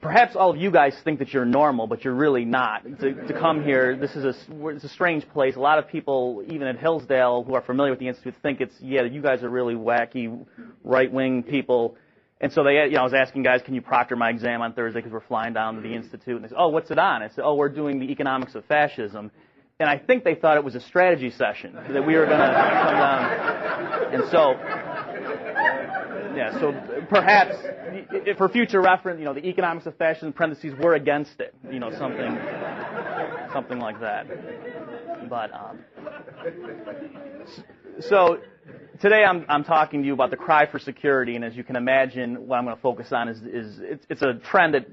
perhaps all of you guys think that you're normal, but you're really not. To come here, it's a strange place. A lot of people, even at Hillsdale, who are familiar with the Institute, think you guys are really wacky, right-wing people. And so I was asking guys, can you proctor my exam on Thursday because we're flying down to the Institute? And they said, oh, what's it on? I said, oh, we're doing the economics of fascism. And I think they thought it was a strategy session, that we were going to come down. And so, so perhaps, for future reference, the economics of fascism, parentheses, we're against it. Something like that. But, so today I'm talking to you about the cry for security, and as you can imagine, what I'm going to focus on is it's a trend that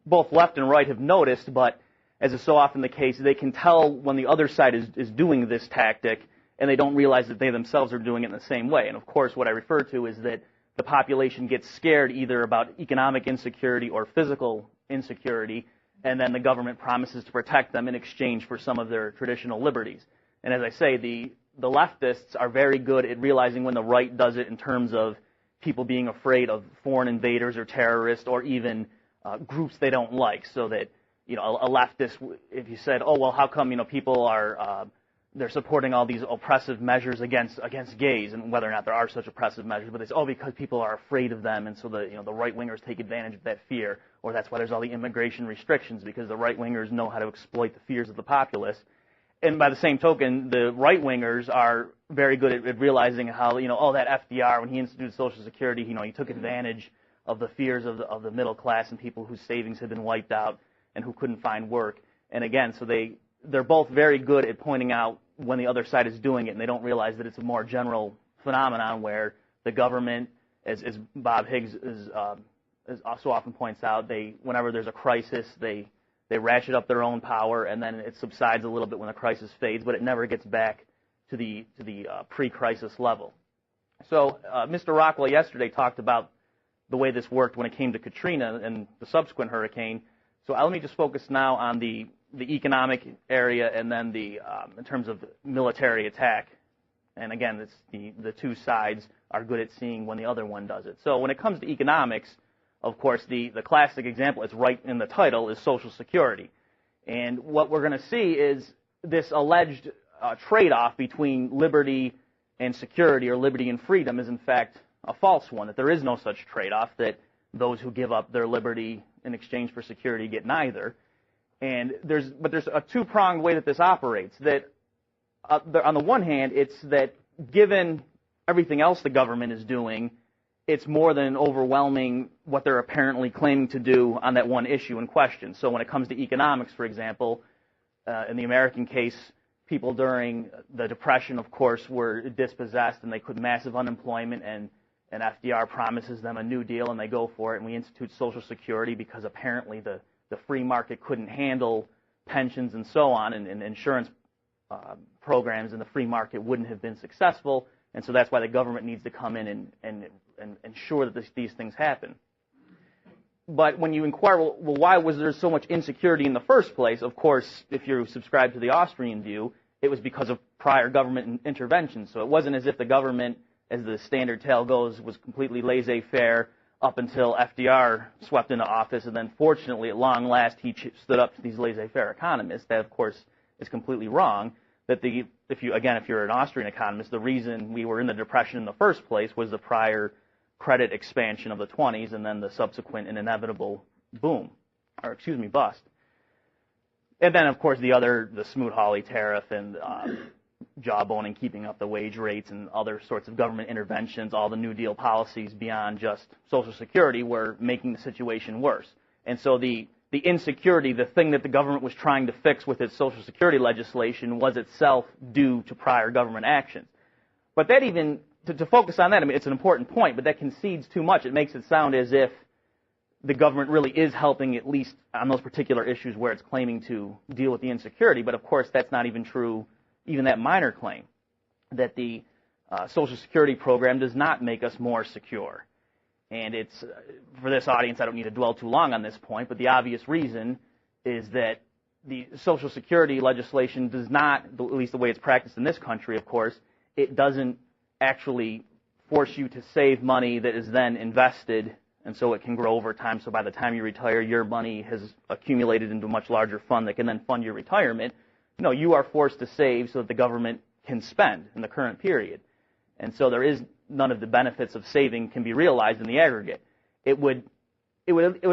both left and right have noticed, but as is so often the case, they can tell when the other side is doing this tactic, and they don't realize that they themselves are doing it in the same way. And of course, what I refer to is that the population gets scared either about economic insecurity or physical insecurity, and then the government promises to protect them in exchange for some of their traditional liberties. And as I say, the leftists are very good at realizing when the right does it in terms of people being afraid of foreign invaders or terrorists or even groups they don't like. So that, a leftist, if you said, oh, well, how come, people are, they're supporting all these oppressive measures against gays, and whether or not there are such oppressive measures, but it's, because people are afraid of them, and so the right-wingers take advantage of that fear, or that's why there's all the immigration restrictions, because the right-wingers know how to exploit the fears of the populace. And by the same token, the right-wingers are very good at realizing how, that FDR, when he instituted Social Security, he took advantage of the fears of the middle class and people whose savings had been wiped out and who couldn't find work. And again, so they're both very good at pointing out when the other side is doing it, and they don't realize that it's a more general phenomenon where the government, as Bob Higgs so often points out, whenever there's a crisis, they ratchet up their own power, and then it subsides a little bit when the crisis fades, but it never gets back to the pre-crisis level. So Mr. Rockwell yesterday talked about the way this worked when it came to Katrina and the subsequent hurricane. So let me just focus now on the economic area and then in terms of military attack. And again, the two sides are good at seeing when the other one does it. So when it comes to economics, of course, the classic example, it's right in the title, is Social Security. And what we're going to see is this alleged trade-off between liberty and security, or liberty and freedom, is in fact a false one, that there is no such trade-off, that those who give up their liberty in exchange for security get neither. And there's a two-pronged way that this operates. That on the one hand, it's that given everything else the government is doing, it's more than overwhelming what they're apparently claiming to do on that one issue in question. So when it comes to economics, for example, in the American case, people during the Depression, of course, were dispossessed and they could massive unemployment, and FDR promises them a New Deal and they go for it, and we institute Social Security because apparently the free market couldn't handle pensions and so on, and insurance programs in the free market wouldn't have been successful, and so that's why the government needs to come in and ensure that these things happen. But when you inquire, well, why was there so much insecurity in the first place? Of course, if you subscribe to the Austrian view, it was because of prior government intervention. So it wasn't as if the government, as the standard tale goes, was completely laissez-faire up until FDR swept into office, and then fortunately, at long last, he stood up to these laissez-faire economists. That, of course, is completely wrong. That if you're an Austrian economist, the reason we were in the Depression in the first place was the prior credit expansion of the 20s and then the subsequent and inevitable bust. And then, of course, the Smoot-Hawley tariff and jawboning, keeping up the wage rates, and other sorts of government interventions, all the New Deal policies beyond just Social Security were making the situation worse. And so the insecurity, the thing that the government was trying to fix with its Social Security legislation, was itself due to prior government actions. But that even, to focus on that, I mean, it's an important point, but that concedes too much. It makes it sound as if the government really is helping, at least on those particular issues where it's claiming to deal with the insecurity. But of course, that's not even true, even that minor claim, that the Social Security program does not make us more secure. And it's, for this audience, I don't need to dwell too long on this point, but the obvious reason is that the Social Security legislation does not, at least the way it's practiced in this country, of course, it doesn't actually force you to save money that is then invested and so it can grow over time. So by the time you retire, your money has accumulated into a much larger fund that can then fund your retirement. No, you are forced to save so that the government can spend in the current period. And so there is none of the benefits of saving can be realized in the aggregate. It would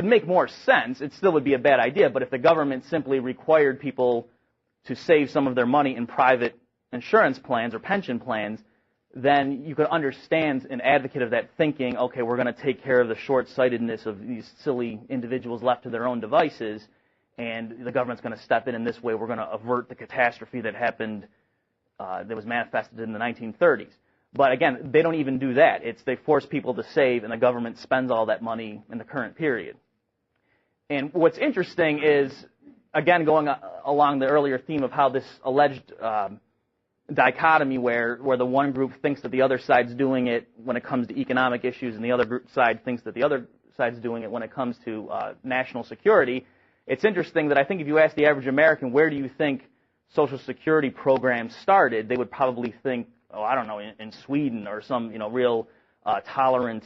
make more sense. It still would be a bad idea, but if the government simply required people to save some of their money in private insurance plans or pension plans, then you could understand an advocate of that thinking, okay, we're going to take care of the short-sightedness of these silly individuals left to their own devices, and the government's going to step in this way. We're going to avert the catastrophe that happened, that was manifested in the 1930s. But again, they don't even do that. They force people to save, and the government spends all that money in the current period. And what's interesting is, again, going along the earlier theme of how this alleged dichotomy where the one group thinks that the other side's doing it when it comes to economic issues, and the other side thinks that the other side's doing it when it comes to national security. It's interesting that I think if you ask the average American, where do you think Social Security programs started, they would probably think, oh, I don't know, in Sweden or some real tolerant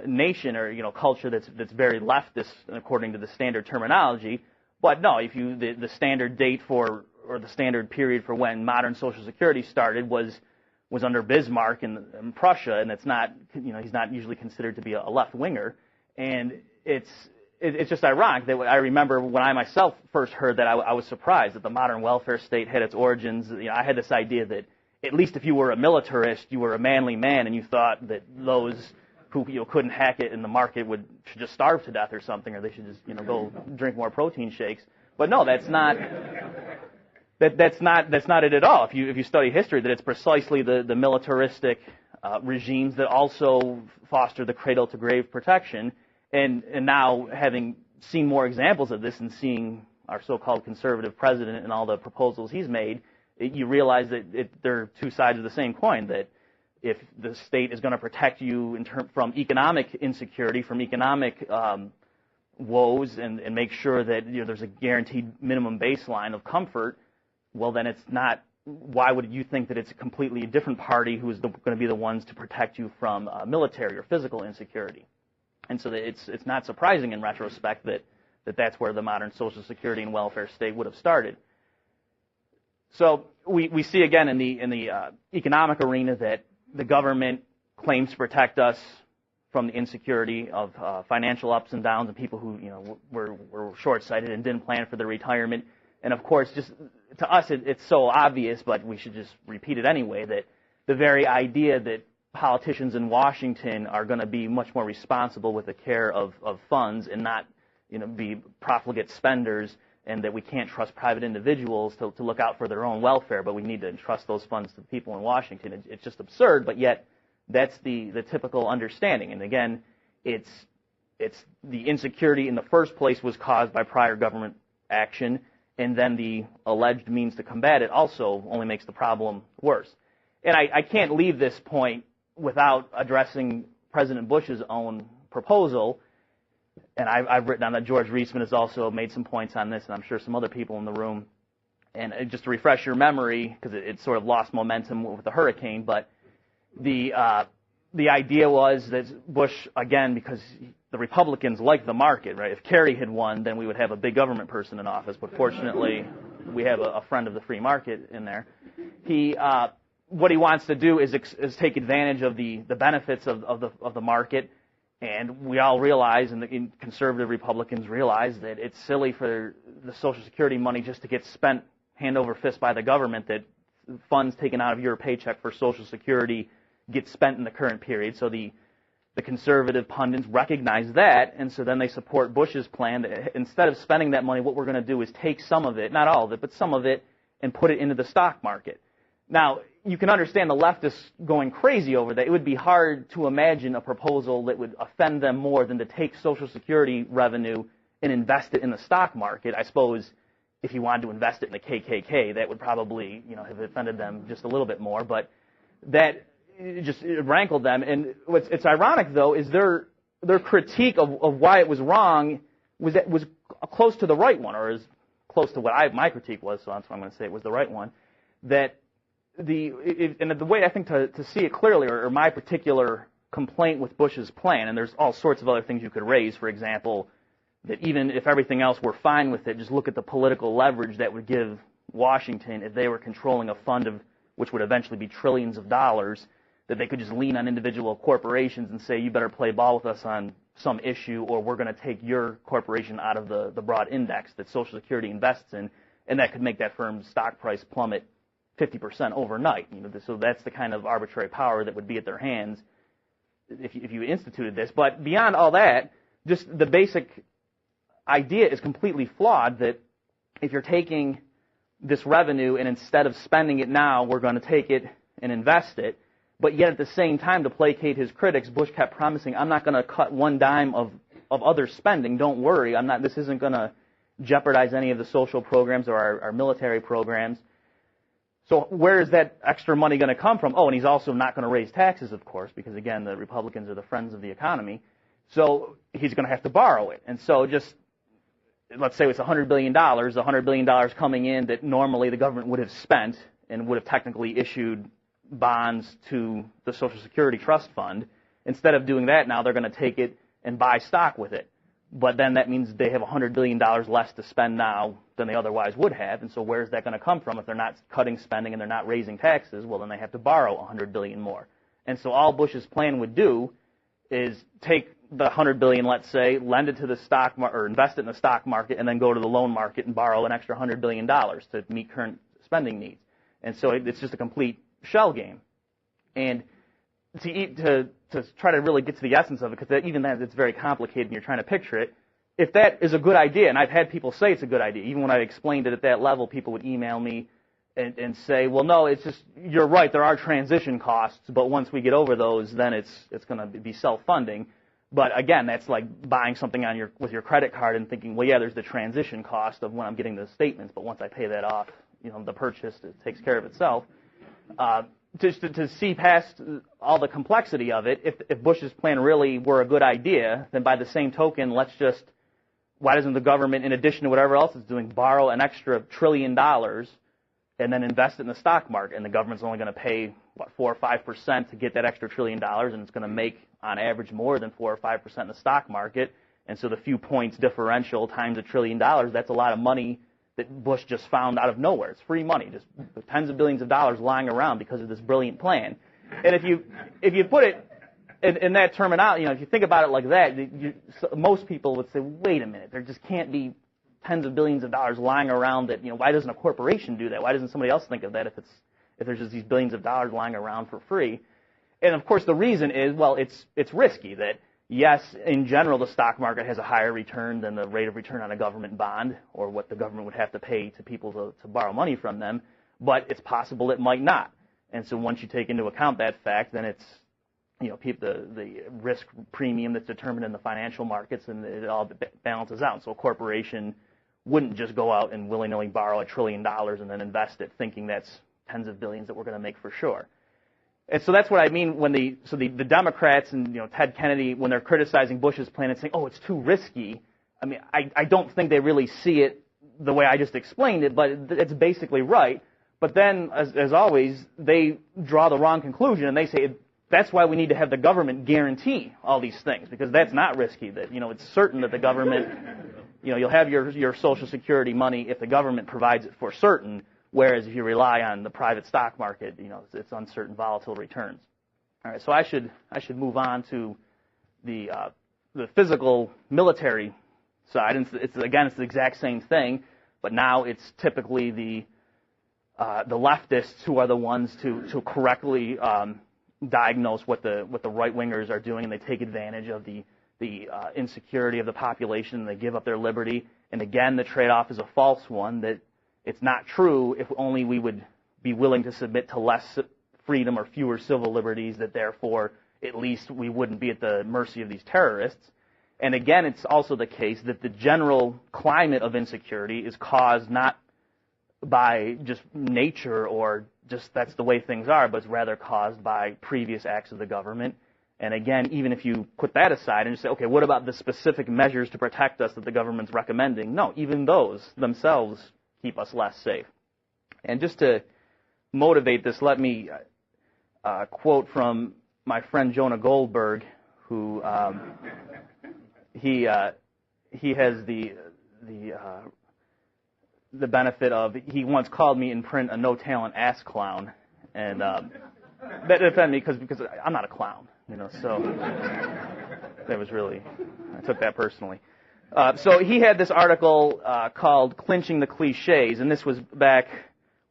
nation or culture that's very leftist according to the standard terminology. But no, if the standard date or the standard period for when modern Social Security started was under Bismarck in Prussia, and it's not he's not usually considered to be a left winger, and it's just ironic that I remember when I myself first heard that I was surprised that the modern welfare state had its origins. I had this idea that at least if you were a militarist, you were a manly man, and you thought that those who couldn't hack it in the market should just starve to death or something, or they should just go drink more protein shakes. But no, that's not it at all. If you study history, that it's precisely the militaristic regimes that also foster the cradle to grave protection. And now, having seen more examples of this and seeing our so-called conservative president and all the proposals he's made, you realize that they're two sides of the same coin, that if the state is going to protect you from economic insecurity, from economic woes, and make sure that there's a guaranteed minimum baseline of comfort, well, then it's not. Why would you think that it's a completely different party who is going to be the ones to protect you from military or physical insecurity? And so it's not surprising in retrospect that that's where the modern Social Security and welfare state would have started. So we see again in the economic arena that the government claims to protect us from the insecurity of financial ups and downs and people who were short-sighted and didn't plan for their retirement. And of course, just to us it's so obvious, but we should just repeat it anyway, that the very idea that politicians in Washington are going to be much more responsible with the care of funds and not be profligate spenders, and that we can't trust private individuals to look out for their own welfare, but we need to entrust those funds to the people in Washington. It's just absurd, but yet that's the typical understanding. And again, it's the insecurity in the first place was caused by prior government action, and then the alleged means to combat it also only makes the problem worse. And I can't leave this point without addressing President Bush's own proposal. And I've written down that George Reisman has also made some points on this, and I'm sure some other people in the room. And just to refresh your memory, because it sort of lost momentum with the hurricane, but the idea was that Bush, again, because the Republicans like the market, right? If Kerry had won, then we would have a big government person in office. But fortunately, we have a friend of the free market in there. What he wants to do is take advantage of the benefits of the market. And we all realize, and conservative Republicans realize, that it's silly for the Social Security money just to get spent hand over fist by the government, that funds taken out of your paycheck for Social Security get spent in the current period. So the conservative pundits recognize that, and so then they support Bush's plan that instead of spending that money, what we're going to do is take some of it, not all of it, but some of it, and put it into the stock market. Now, you can understand the leftists going crazy over that. It would be hard to imagine a proposal that would offend them more than to take Social Security revenue and invest it in the stock market. I suppose if you wanted to invest it in the KKK, that would probably have offended them just a little bit more. But that just rankled them. And it's ironic, though, is their critique of why it was wrong was close to the right one, or as close to what my critique was. So that's why I'm going to say it was the right one. That and the way I think to see it clearly, or my particular complaint with Bush's plan, and there's all sorts of other things you could raise, for example, that even if everything else were fine with it, just look at the political leverage that would give Washington if they were controlling a fund of which would eventually be trillions of dollars, that they could just lean on individual corporations and say, you better play ball with us on some issue, or we're going to take your corporation out of the broad index that Social Security invests in, and that could make that firm's stock price plummet 50% overnight. So that's the kind of arbitrary power that would be at their hands if you instituted this. But beyond all that, just the basic idea is completely flawed, that if you're taking this revenue and instead of spending it now, we're going to take it and invest it. But yet at the same time, to placate his critics, Bush kept promising, I'm not going to cut one dime of other spending. Don't worry. This isn't going to jeopardize any of the social programs or our military programs. So where is that extra money going to come from? Oh, and he's also not going to raise taxes, of course, because, again, the Republicans are the friends of the economy. So he's going to have to borrow it. And so just let's say it's $100 billion, $100 billion coming in that normally the government would have spent and would have technically issued bonds to the Social Security Trust Fund. Instead of doing that now, they're going to take it and buy stock with it. But then that means they have $100 billion less to spend now than they otherwise would have. And so where's that going to come from? If they're not cutting spending and they're not raising taxes, well, then they have to borrow $100 billion more. And so all Bush's plan would do is take the $100 billion, let's say, lend it to the stock market or invest it in the stock market, and then go to the loan market and borrow an extra $100 billion to meet current spending needs. And so it's just a complete shell game. And to try to really get to the essence of it, because even that, it's very complicated and you're trying to picture it, if that is a good idea, and I've had people say it's a good idea, even when I explained it at that level, people would email me and say, well, no, it's just, you're right, there are transition costs, but once we get over those, then it's going to be self-funding. But again, that's like buying something with your credit card and thinking, well, yeah, there's the transition cost of when I'm getting the statements, but once I pay that off, the purchase, it takes care of itself. To see past all the complexity of it, if Bush's plan really were a good idea, then by the same token, why doesn't the government, in addition to whatever else it's doing, borrow an extra $1 trillion and then invest it in the stock market? And the government's only going to pay, 4 or 5% to get that extra $1 trillion, and it's going to make, on average, more than 4 or 5% in the stock market. And so the few points differential times $1 trillion, that's a lot of money that Bush just found out of nowhere. It's free money, just tens of billions of dollars lying around because of this brilliant plan. And if you put it in that terminology, if you think about it like that, most people would say, wait a minute, there just can't be tens of billions of dollars lying around that, why doesn't a corporation do that? Why doesn't somebody else think of that if there's just these billions of dollars lying around for free? And of course the reason is, well, it's risky that, yes, in general, the stock market has a higher return than the rate of return on a government bond or what the government would have to pay to people to borrow money from them, but it's possible it might not. And so once you take into account that fact, then it's, the risk premium that's determined in the financial markets, and it all balances out. So a corporation wouldn't just go out and willy-nilly borrow $1 trillion and then invest it thinking that's tens of billions that we're going to make for sure. And so that's what I mean when the Democrats and Ted Kennedy, when they're criticizing Bush's plan and saying, oh, it's too risky. I mean, I don't think they really see it the way I just explained it, but it's basically right. But then, as always, they draw the wrong conclusion and they say that's why we need to have the government guarantee all these things, because that's not risky. That it's certain that the government, you'll have your Social Security money if the government provides it for certain. Whereas if you rely on the private stock market, it's uncertain, volatile returns. All right, so I should move on to the physical military side. And it's the exact same thing, but now it's typically the leftists who are the ones to correctly diagnose what the right wingers are doing, and they take advantage of the insecurity of the population, and they give up their liberty. And again, the trade-off is a false one, that it's not true if only we would be willing to submit to less freedom or fewer civil liberties, that therefore at least we wouldn't be at the mercy of these terrorists. And again, it's also the case that the general climate of insecurity is caused not by just nature or just that's the way things are, but it's rather caused by previous acts of the government. And again, even if you put that aside and you say, okay, what about the specific measures to protect us that the government's recommending? No, even those themselves keep us less safe. And just to motivate this, let me quote from my friend Jonah Goldberg, who he has the benefit of, he once called me in print a no-talent ass clown, and that offended me because I'm not a clown, so that was really, I took that personally. So he had this article called "Clinching the Cliches," and this was back,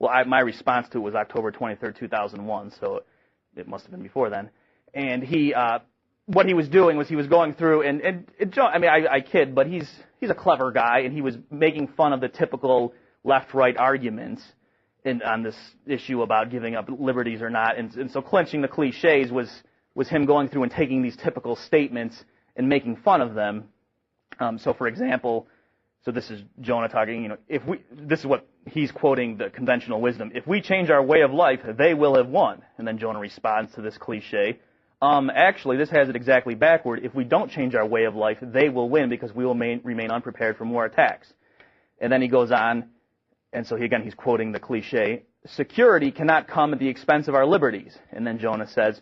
my response to it was October 23rd, 2001, so it must have been before then. And what he was doing was he was going through, I kid, but he's a clever guy, and he was making fun of the typical left-right arguments on this issue about giving up liberties or not. And so clinching the cliches was him going through and taking these typical statements and making fun of them. So for example, so this is Jonah talking, this is what he's quoting, the conventional wisdom. If we change our way of life, they will have won. And then Jonah responds to this cliche. Actually, this has it exactly backward. If we don't change our way of life, they will win because we will remain unprepared for more attacks. And then he goes on, and so he's quoting the cliche. Security cannot come at the expense of our liberties. And then Jonah says,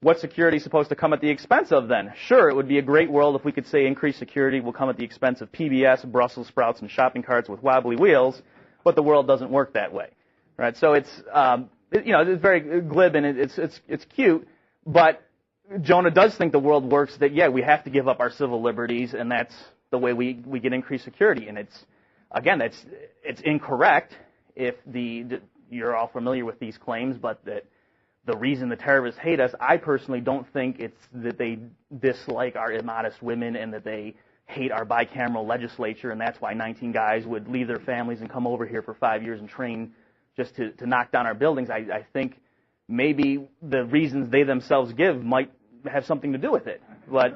what's security supposed to come at the expense of then? Sure, it would be a great world if we could say increased security will come at the expense of PBS, Brussels sprouts, and shopping carts with wobbly wheels, but the world doesn't work that way. Right? So it's very glib and it's cute, but Jonah does think the world works that, we have to give up our civil liberties, and that's the way we get increased security. And it's incorrect if you're all familiar with these claims, but that the reason the terrorists hate us, I personally don't think it's that they dislike our immodest women and that they hate our bicameral legislature, and that's why 19 guys would leave their families and come over here for 5 years and train just to knock down our buildings. I think maybe the reasons they themselves give might have something to do with it. But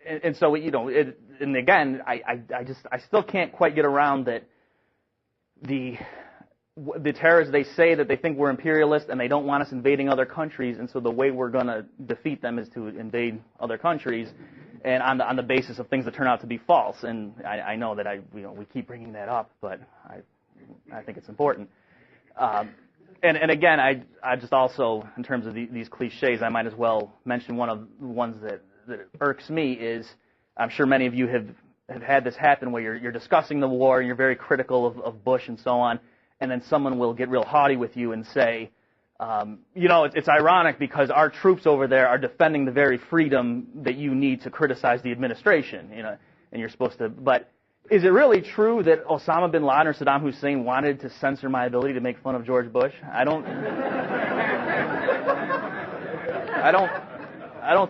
and so and again, I still can't quite get around that the terrorists, they say that they think we're imperialist and they don't want us invading other countries, and so the way we're going to defeat them is to invade other countries, and on the basis of things that turn out to be false. And I know that we keep bringing that up, but I think it's important. And again, I just also, in terms of these cliches, I might as well mention one of the ones that irks me is, I'm sure many of you have had this happen where you're discussing the war and you're very critical of Bush and so on, and then someone will get real haughty with you and say, it's ironic because our troops over there are defending the very freedom that you need to criticize the administration, and you're supposed to, but is it really true that Osama bin Laden or Saddam Hussein wanted to censor my ability to make fun of George Bush? I don't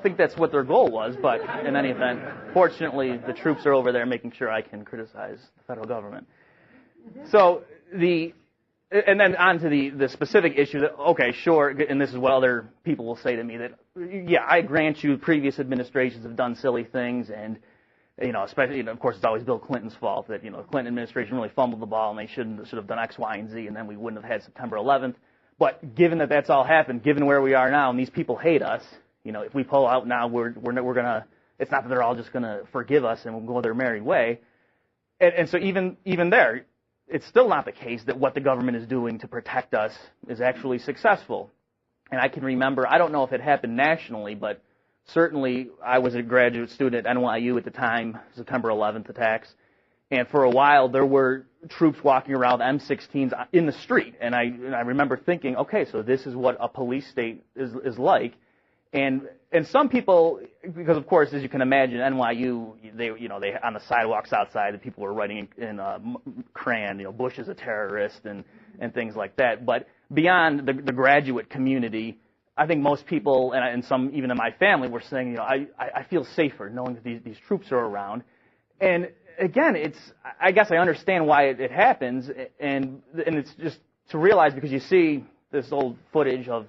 think that's what their goal was, but in any event, fortunately, the troops are over there making sure I can criticize the federal government. So and then on to the specific issue that, okay, sure, and this is what other people will say to me, that, I grant you previous administrations have done silly things, and, especially, of course, it's always Bill Clinton's fault that, the Clinton administration really fumbled the ball and they should have done X, Y, and Z, and then we wouldn't have had September 11th. But given that that's all happened, given where we are now, and these people hate us, if we pull out now, we're gonna, it's not that they're all just gonna forgive us and we'll go their merry way. And so even there, it's still not the case that what the government is doing to protect us is actually successful. And I can remember, I don't know if it happened nationally, but certainly I was a graduate student at NYU at the time, September 11th attacks, and for a while there were troops walking around M16s in the street, and I remember thinking, okay, so this is what a police state is like. And some people, because of course, as you can imagine, NYU, they on the sidewalks outside, the people were writing in crayon, Bush is a terrorist and things like that. But beyond the graduate community, I think most people, and some even in my family, were saying, I feel safer knowing that these troops are around. And again, I guess I understand why it happens, and it's just to realize, because you see this old footage of,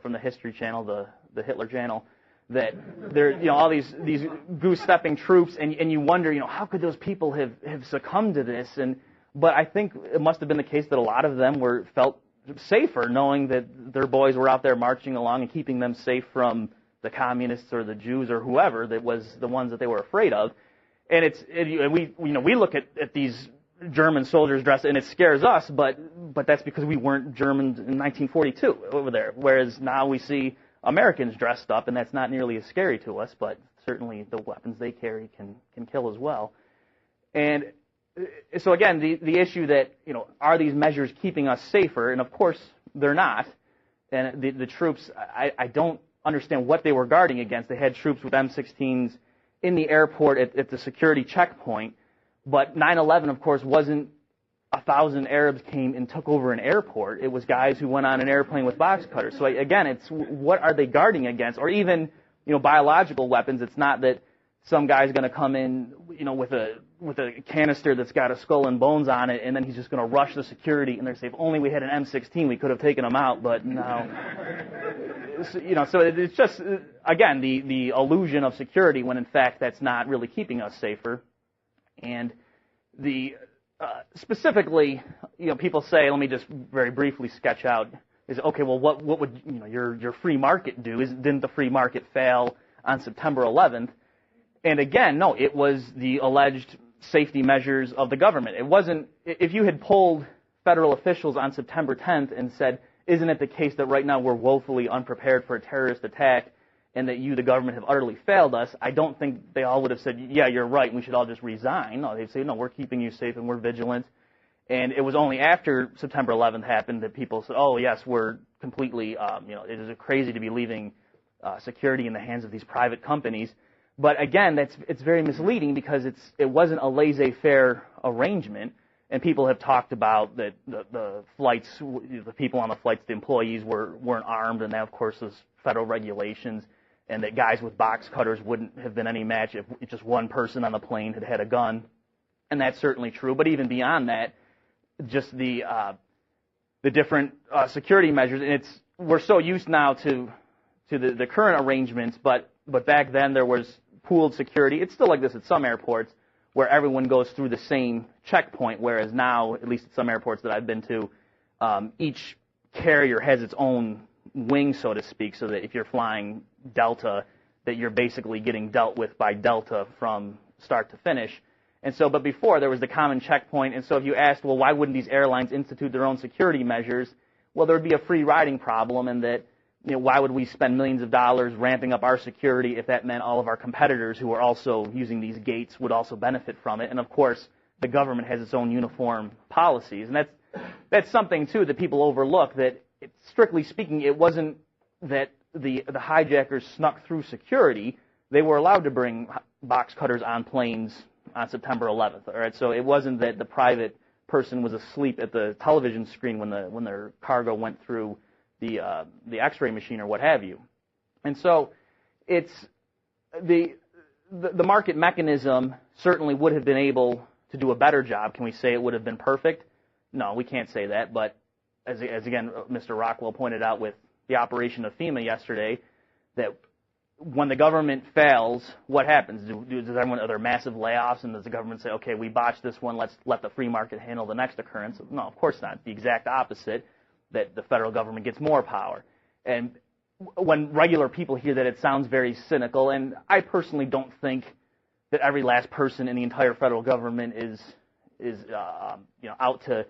from the History Channel, the Hitler channel, that there, all these goose-stepping troops, and you wonder, how could those people have succumbed to this? But I think it must have been the case that a lot of them felt safer knowing that their boys were out there marching along and keeping them safe from the communists or the Jews or whoever that was the ones that they were afraid of. And we look at these German soldiers dressed, and it scares us, but that's because we weren't Germans in 1942 over there. Whereas now we see Americans dressed up, and that's not nearly as scary to us, but certainly the weapons they carry can kill as well. And so again, the issue that, are these measures keeping us safer? And of course they're not. And the troops, I don't understand what they were guarding against. They had troops with M16s in the airport at the security checkpoint. But 9/11, of course, wasn't 1,000 Arabs came and took over an airport. It was guys who went on an airplane with box cutters. So again, it's what are they guarding against? Or even, biological weapons. It's not that some guy's going to come in, with a canister that's got a skull and bones on it, and then he's just going to rush the security, and they're saying, if only we had an M16, we could have taken him out, but no. So it's just, again, the illusion of security when, in fact, that's not really keeping us safer. And specifically, people say, let me just very briefly sketch out, is, okay, well, what would, your free market do? Didn't the free market fail on September 11th? And again, no, it was the alleged safety measures of the government. It wasn't, if you had polled federal officials on September 10th and said, isn't it the case that right now we're woefully unprepared for a terrorist attack and that you, the government, have utterly failed us, I don't think they all would have said, yeah, you're right, we should all just resign. No, they'd say, no, we're keeping you safe and we're vigilant. And it was only after September 11th happened that people said, oh, yes, we're completely, it is crazy to be leaving security in the hands of these private companies. But again, it's very misleading because it wasn't a laissez-faire arrangement, and people have talked about that the flights, the people on the flights, the employees weren't armed, and that of course is federal regulations, and that guys with box cutters wouldn't have been any match if just one person on the plane had a gun, and that's certainly true. But even beyond that, just the different security measures, and we're so used now to the current arrangements, but back then there was pooled security. It's still like this at some airports where everyone goes through the same checkpoint, whereas now, at least at some airports that I've been to, each carrier has its own wing, so to speak, so that if you're flying Delta, that you're basically getting dealt with by Delta from start to finish. And so, but before, there was the common checkpoint, and so if you asked, well, why wouldn't these airlines institute their own security measures? Well, there would be a free riding problem, and that, why would we spend millions of dollars ramping up our security if that meant all of our competitors who are also using these gates would also benefit from it? And of course, the government has its own uniform policies, and that's something too that people overlook. That strictly speaking, it wasn't that the hijackers snuck through security; they were allowed to bring box cutters on planes on September 11th. All right, so it wasn't that the private person was asleep at the television screen when their cargo went through the X-ray machine or what have you. And so it's the market mechanism certainly would have been able to do a better job. Can we say it would have been perfect? No, we can't say that. But as again, Mr. Rockwell pointed out with the operation of FEMA yesterday, that when the government fails, what happens? Are there massive layoffs, and does the government say, okay, we botched this one, let's let the free market handle the next occurrence? No, of course not. The exact opposite, that the federal government gets more power. And when regular people hear that, it sounds very cynical, and I personally don't think that every last person in the entire federal government is out to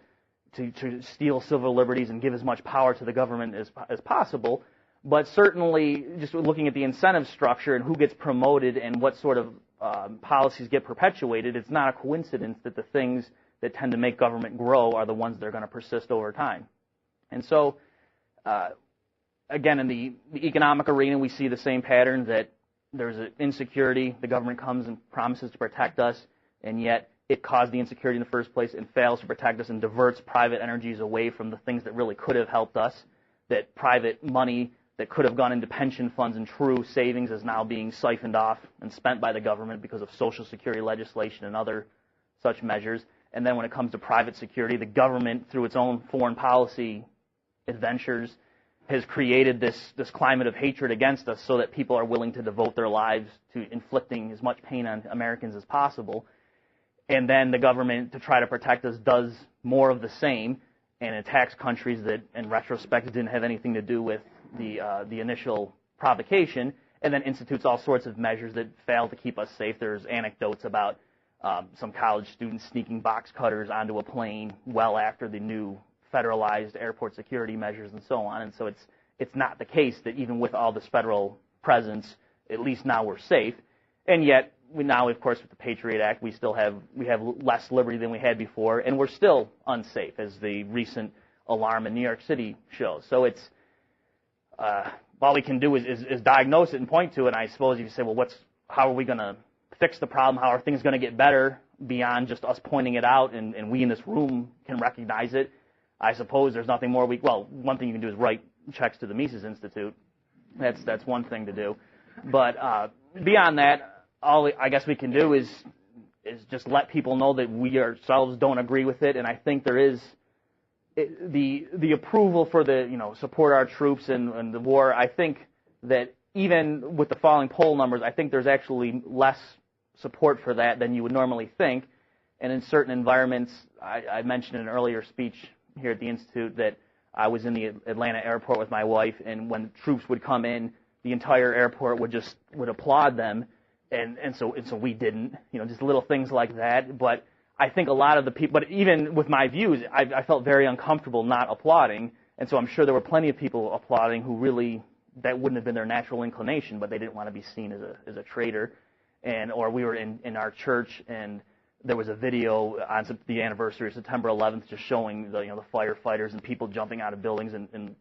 steal civil liberties and give as much power to the government as possible. But certainly, just looking at the incentive structure and who gets promoted and what sort of policies get perpetuated, it's not a coincidence that the things that tend to make government grow are the ones that are going to persist over time. And so, again, in the economic arena, we see the same pattern, that there's an insecurity. The government comes and promises to protect us, and yet it caused the insecurity in the first place and fails to protect us and diverts private energies away from the things that really could have helped us, that private money that could have gone into pension funds and true savings is now being siphoned off and spent by the government because of Social Security legislation and other such measures. And then when it comes to private security, the government, through its own foreign policy adventures, has created this climate of hatred against us so that people are willing to devote their lives to inflicting as much pain on Americans as possible. And then the government, to try to protect us, does more of the same and attacks countries that, in retrospect, didn't have anything to do with the initial provocation, and then institutes all sorts of measures that fail to keep us safe. There's anecdotes about some college students sneaking box cutters onto a plane well after the new federalized airport security measures and so on. And so it's not the case that even with all this federal presence, at least now we're safe. And yet, now, of course, with the Patriot Act, we have less liberty than we had before, and we're still unsafe, as the recent alarm in New York City shows. So it's all we can do is diagnose it and point to it. And I suppose you say, well, how are we going to fix the problem? How are things going to get better beyond just us pointing it out and we in this room can recognize it? I suppose there's nothing more one thing you can do is write checks to the Mises Institute. That's one thing to do. But beyond that, all I guess we can do is just let people know that we ourselves don't agree with it. And I think there is the approval for the, support our troops and the war. I think that even with the falling poll numbers, I think there's actually less support for that than you would normally think. And in certain environments, I mentioned in an earlier speech here at the Institute that I was in the Atlanta airport with my wife, and when troops would come in, the entire airport would applaud them, and so we didn't, just little things like that. But I think a lot of the people, but even with my views, I felt very uncomfortable not applauding, and so I'm sure there were plenty of people applauding who really, that wouldn't have been their natural inclination, but they didn't want to be seen as a traitor. Or we were in our church, and there was a video on the anniversary of September 11th just showing the firefighters and people jumping out of buildings, and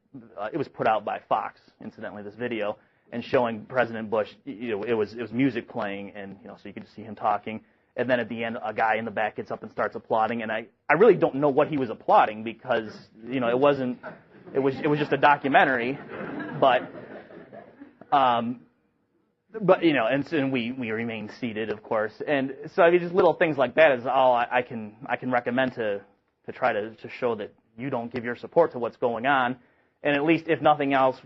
it was put out by Fox, incidentally, this video, and showing President Bush. It was music playing, and so you could just see him talking, and then at the end a guy in the back gets up and starts applauding, and I really don't know what he was applauding, because it was just a documentary, but and we remain seated, of course, and so I mean, just little things like that is all I can recommend to try to show that you don't give your support to what's going on, and at least if nothing else,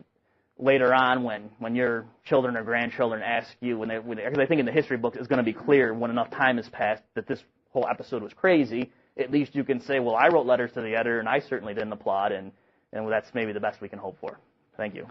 later on when your children or grandchildren ask you because I think in the history books it's going to be clear when enough time has passed that this whole episode was crazy. At least you can say, well, I wrote letters to the editor and I certainly didn't applaud, and that's maybe the best we can hope for. Thank you.